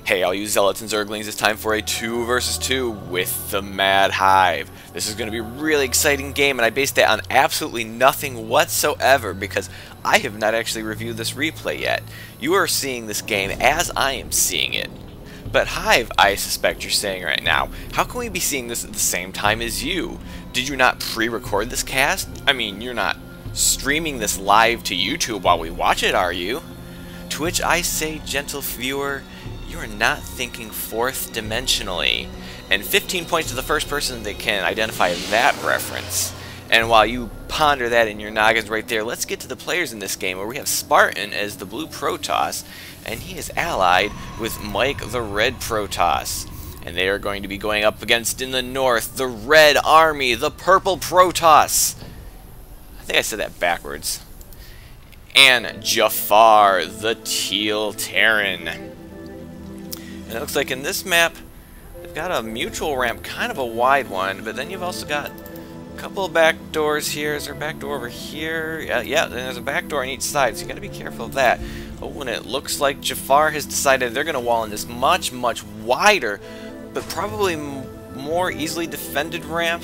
Hey, all you zealots and zerglings, it's time for a 2 versus 2 with the Mad Hive. This is going to be a really exciting game, and I based that on absolutely nothing whatsoever because I have not actually reviewed this replay yet. You are seeing this game as I am seeing it. But Hive, I suspect you're saying right now, how can we be seeing this at the same time as you? Did you not pre-record this cast? I mean, you're not streaming this live to YouTube while we watch it, are you? To which I say, gentle viewer, you are not thinking fourth dimensionally. And 15 points to the first person that can identify that reference. And while you ponder that in your noggins right there, let's get to the players in this game where we have Spartan as the blue Protoss, and he is allied with Mike the red Protoss. And they are going to be going up against, in the north, the red army, the purple Protoss. I think I said that backwards. And Jafar, the teal Terran. And it looks like in this map, they've got a mutual ramp, kind of a wide one, but then you've also got a couple of back doors here. Is there a back door over here? Yeah, and there's a back door on each side, so you got to be careful of that. Oh, and it looks like Jafar has decided they're going to wall in this much, much wider, but probably more easily defended ramp.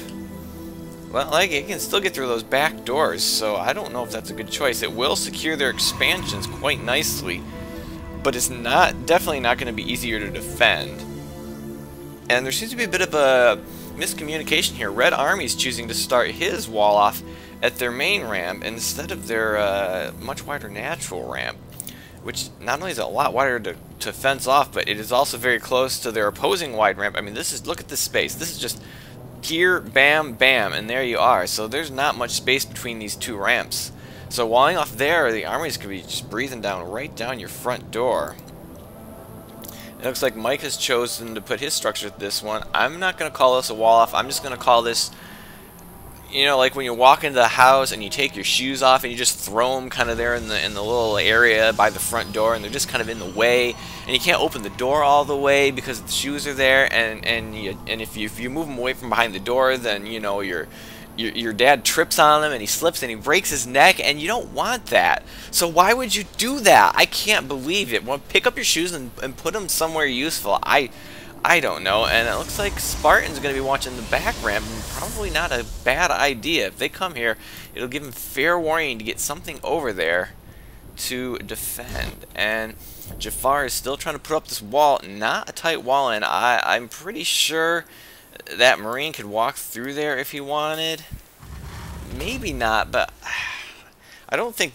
Well, like, it can still get through those back doors, so I don't know if that's a good choice. It will secure their expansions quite nicely, but it's definitely not going to be easier to defend. And there seems to be a bit of a miscommunication here. Red Army's choosing to start his wall off at their main ramp instead of their much wider natural ramp, which not only is a lot wider to fence off, but it is also very close to their opposing wide ramp. I mean, look at this space. This is just here, bam, bam, and there you are. So there's not much space between these two ramps. So walling off there, the armies could be just breathing down right down your front door. It looks like Mike has chosen to put his structure at this one. I'm not going to call this a wall off. I'm just going to call this, you know, like when you walk into the house and you take your shoes off and you just throw them kind of there in the little area by the front door, and they're just kind of in the way, and you can't open the door all the way because the shoes are there, and if you move them away from behind the door, then you know your dad trips on him and he slips and he breaks his neck, and you don't want that. So why would you do that? I can't believe it. Well, pick up your shoes and put them somewhere useful. I don't know. And it looks like Spartan's going to be watching the back ramp, and probably not a bad idea. If they come here, it'll give them fair warning to get something over there to defend. And Jafar is still trying to put up this wall, not a tight wall, and I'm pretty sure that Marine could walk through there if he wanted. Maybe not, but I don't think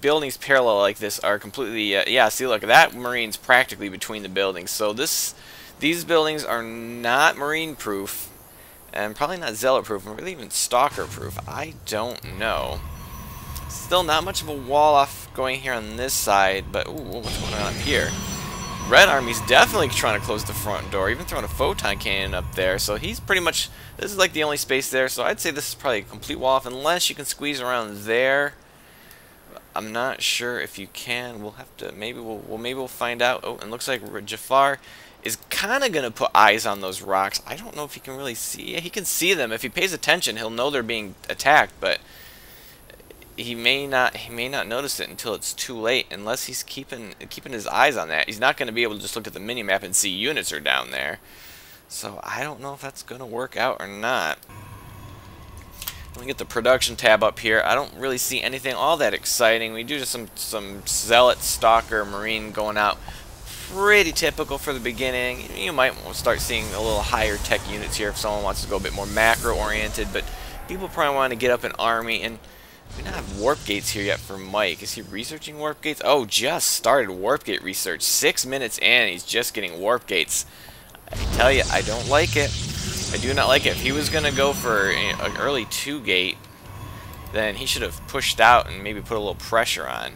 buildings parallel like this are completely... yeah, see, look, that Marine's practically between the buildings. So these buildings are not Marine-proof, and probably not Zealot-proof, and really even Stalker-proof. I don't know. Still not much of a wall-off going here on this side, but ooh, what's going on up here? Red Army's definitely trying to close the front door, even throwing a photon cannon up there, so he's pretty much... This is like the only space there, so I'd say this is probably a complete wall-off, unless you can squeeze around there. I'm not sure if you can. We'll have to... Maybe we'll find out. Oh, and looks like Jafar is kind of going to put eyes on those rocks. I don't know if he can really see. Yeah, he can see them. If he pays attention, he'll know they're being attacked, but he may not notice it until it's too late, unless he's keeping his eyes on that. He's not going to be able to just look at the minimap and see units are down there. So I don't know if that's going to work out or not. Let me get the production tab up here. I don't really see anything all that exciting. We do just some Zealot, Stalker, Marine going out. Pretty typical for the beginning. You might start seeing a little higher tech units here if someone wants to go a bit more macro oriented, but people probably want to get up an army. And we don't have warp gates here yet for Mike. Is he researching warp gates? Oh, just started warp gate research. 6 minutes in, he's just getting warp gates. I tell you, I don't like it. I do not like it. If he was going to go for an early 2 gate, then he should have pushed out and maybe put a little pressure on.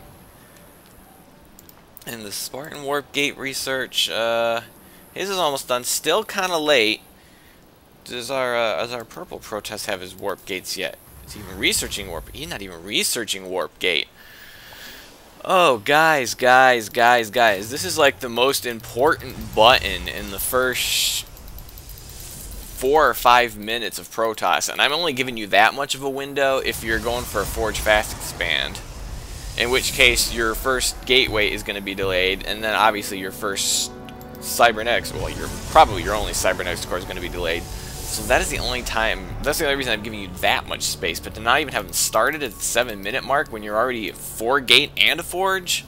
And the Spartan warp gate research, his is almost done. Still kind of late. Does our purple Protoss have his warp gates yet? Is he even researching warp? He's not even researching warp gate. Oh, guys. This is like the most important button in the first 4 or 5 minutes of Protoss. And I'm only giving you that much of a window if you're going for a Forge Fast Expand. In which case, your first gateway is going to be delayed. And then obviously your first cybernetics, well, probably your only cybernetics core is going to be delayed. So that is the only time, that's the only reason I'm giving you that much space. But to not even have them started at the 7-minute mark when you're already at 4 gate and a forge,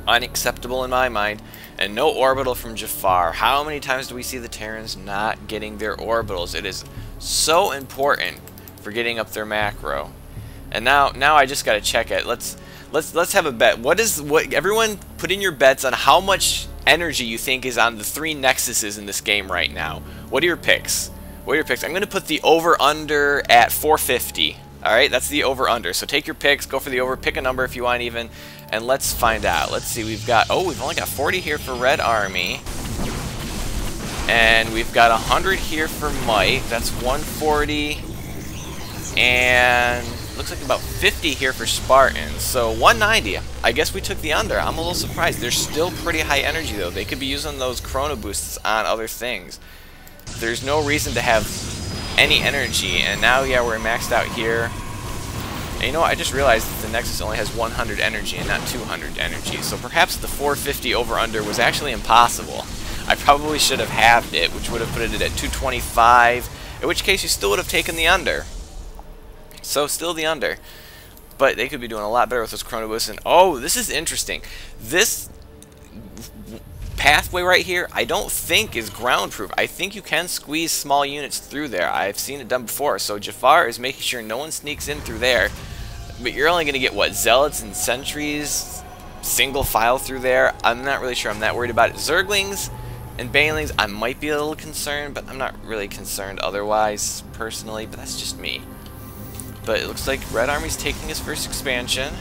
unacceptable in my mind. And no orbital from Jafar. How many times do we see the Terrans not getting their orbitals? It is so important for getting up their macro. And now I just got to check it. Let's have a bet. What everyone put in your bets on how much energy you think is on the 3 nexuses in this game right now. What are your picks? What are your picks? I'm going to put the over-under at 450. Alright, that's the over-under. So take your picks, go for the over, pick a number if you want even, and let's find out. Let's see, we've only got 40 here for Red Army. And we've got 100 here for Might. That's 140. And looks like about 50 here for Spartan. So 190. I guess we took the under. I'm a little surprised. They're still pretty high energy though. They could be using those chrono boosts on other things. There's no reason to have any energy, and now yeah, we're maxed out here. And you know what, I just realized that the Nexus only has 100 energy and not 200 energy, so perhaps the 450 over under was actually impossible. I probably should have halved it, which would have put it at 225, in which case you still would have taken the under. So still the under, but they could be doing a lot better with those chrono boosts. And oh, this is interesting. This pathway right here, I don't think is ground proof. I think you can squeeze small units through there. I've seen it done before. So Jafar is making sure no one sneaks in through there. But you're only going to get, what, zealots and sentries single file through there? I'm not really sure I'm that worried about it. Zerglings and banelings, I might be a little concerned, but I'm not really concerned otherwise, personally. But that's just me. But it looks like Red Army's taking his first expansion.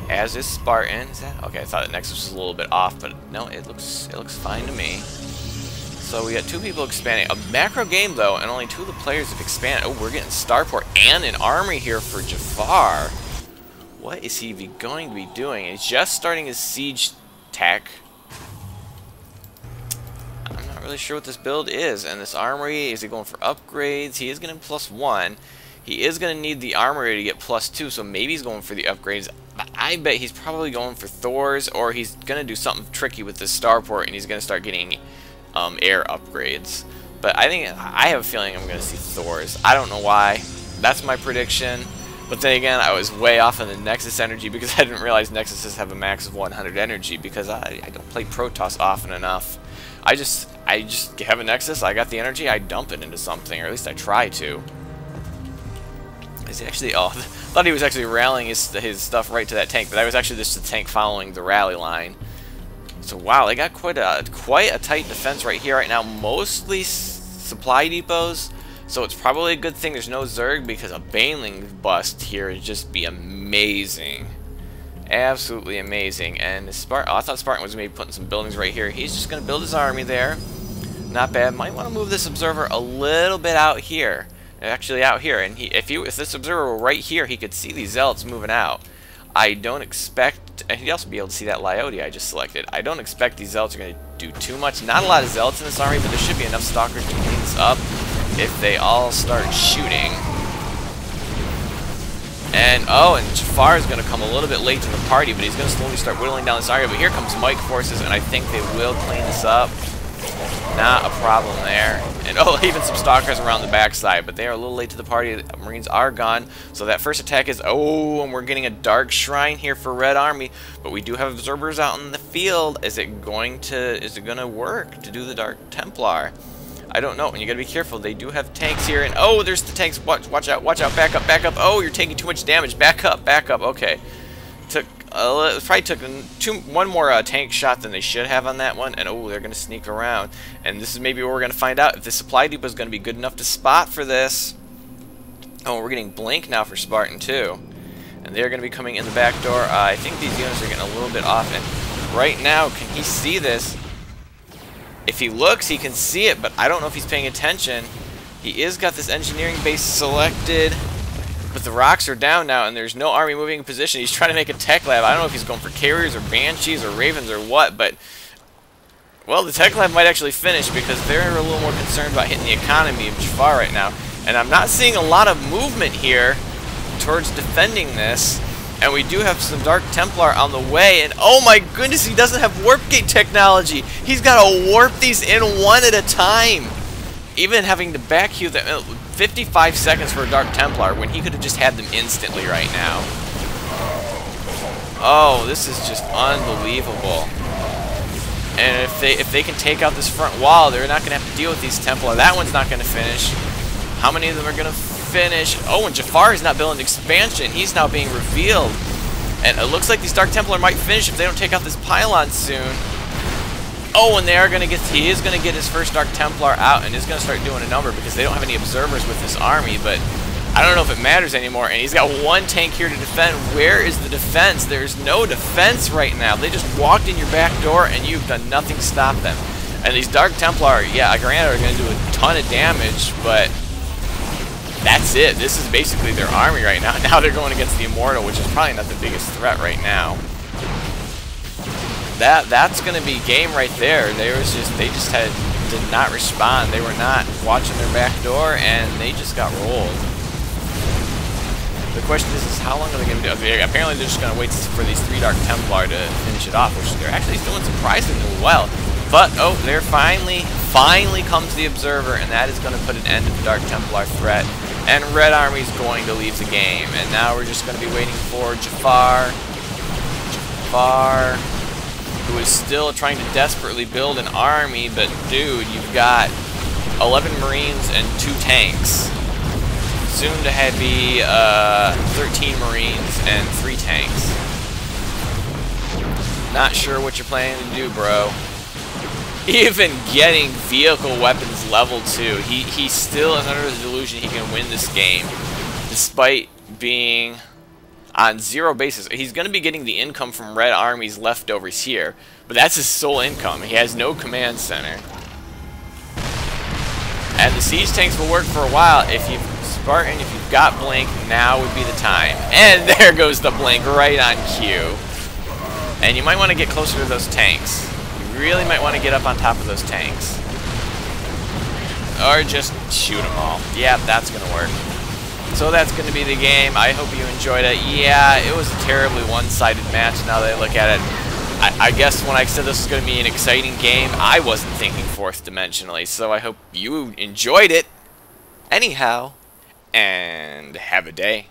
As is Spartan. Is that okay? I thought the Nexus was a little bit off, but no, it looks fine to me. So we got 2 people expanding. A macro game though, and only 2 of the players have expanded. Oh, we're getting starport and an armory here for Jafar. What is he going to be doing? He's just starting his siege tech. I'm not really sure what this build is. And this armory, is he going for upgrades? He is going to +1. He is going to need the armory to get +2, so maybe he's going for the upgrades. I bet he's probably going for Thors, or he's going to do something tricky with this starport, and he's going to start getting air upgrades. But I have a feeling I'm going to see Thors. I don't know why. That's my prediction. But then again, I was way off on the Nexus energy because I didn't realize Nexuses have a max of 100 energy because I don't play Protoss often enough. I just have a Nexus, I got the energy, I dump it into something, or at least I try to. Is he actually? Oh, I thought he was actually rallying his stuff right to that tank, but that was actually just the tank following the rally line. So wow, they got quite a tight defense right here right now. Mostly supply depots, so it's probably a good thing there's no Zerg because a Baneling bust here would just be amazing, absolutely amazing. And Spartan, oh, I thought Spartan was maybe putting some buildings right here. He's just going to build his army there. Not bad. Might want to move this observer a little bit out here. Actually out here, and if this observer were right here, he could see these zealots moving out. I don't expect, and he'd also be able to see that Lyode I just selected. I don't expect these zealots are going to do too much. Not a lot of zealots in this army, but there should be enough stalkers to clean this up if they all start shooting. And oh, and Jafar is going to come a little bit late to the party, but he's going to slowly start whittling down this area. But here comes Mike forces, and I think they will clean this up. Not a problem there. And oh, even some stalkers around the backside, but they are a little late to the party. The Marines are gone. So that first attack is, oh, and we're getting a Dark Shrine here for Red Army. But we do have observers out in the field. Is it going to work to do the Dark Templar? I don't know. And you gotta be careful. They do have tanks here, and oh, there's the tanks. Watch out, back up. Oh, you're taking too much damage. Back up. Okay. Probably took one more tank shot than they should have on that one, and oh, they're going to sneak around. And this is maybe what we're going to find out, if the supply depot is going to be good enough to spot for this. Oh, we're getting blink now for Spartan too, and they're going to be coming in the back door. I think these units are getting a little bit off, and right now, can he see this? If he looks, he can see it, but I don't know if he's paying attention. He is got this engineering base selected. But the rocks are down now, and there's no army moving in position. He's trying to make a tech lab. I don't know if he's going for carriers or banshees or ravens or what, but well, the tech lab might actually finish because they're a little more concerned about hitting the economy of Jafar right now. And I'm not seeing a lot of movement here towards defending this. And we do have some Dark Templar on the way, and oh my goodness, he doesn't have warp gate technology. He's got to warp these in one at a time. Even having to back queue them 55 seconds for a Dark Templar when he could have just had them instantly right now. Oh, this is just unbelievable. And if they can take out this front wall, they're not going to have to deal with these Templar. That one's not going to finish. How many of them are going to finish? Oh, and Jafar is not building expansion. He's now being revealed. And it looks like these Dark Templar might finish if they don't take out this pylon soon. Oh, and he is going to get his first Dark Templar out and is going to start doing a number because they don't have any observers with this army, but I don't know if it matters anymore. And he's got one tank here to defend. Where is the defense? There's no defense right now. They just walked in your back door and you've done nothing to stop them. And these Dark Templar, yeah, granted, are going to do a ton of damage, but that's it. This is basically their army right now. Now they're going against the Immortal, which is probably not the biggest threat right now. That's going to be game right there. They just did not respond. They were not watching their back door, and they just got rolled. The question is how long are they going to do? Apparently they're just going to wait for these 3 Dark Templar to finish it off, which they're actually doing surprisingly well. But oh, they're finally comes the Observer, and that is going to put an end to the Dark Templar threat. And Red Army's going to leave the game. And now we're just going to be waiting for Jafar, who is still trying to desperately build an army, but dude, you've got 11 Marines and 2 tanks. Soon to be 13 Marines and 3 tanks. Not sure what you're planning to do, bro. Even getting vehicle weapons level 2, he still is under the delusion he can win this game, despite being on 0 bases. He's going to be getting the income from Red Army's leftovers here, but that's his sole income. He has no command center. And the siege tanks will work for a while. If you've got blink, now would be the time. And there goes the blink right on cue. And you might want to get closer to those tanks. You really might want to get up on top of those tanks. Or just shoot them all. Yeah, that's going to work. So that's going to be the game. I hope you enjoyed it. Yeah, it was a terribly one-sided match now that I look at it. I guess when I said this was going to be an exciting game, I wasn't thinking 4th dimensionally. So I hope you enjoyed it. Anyhow, and have a day.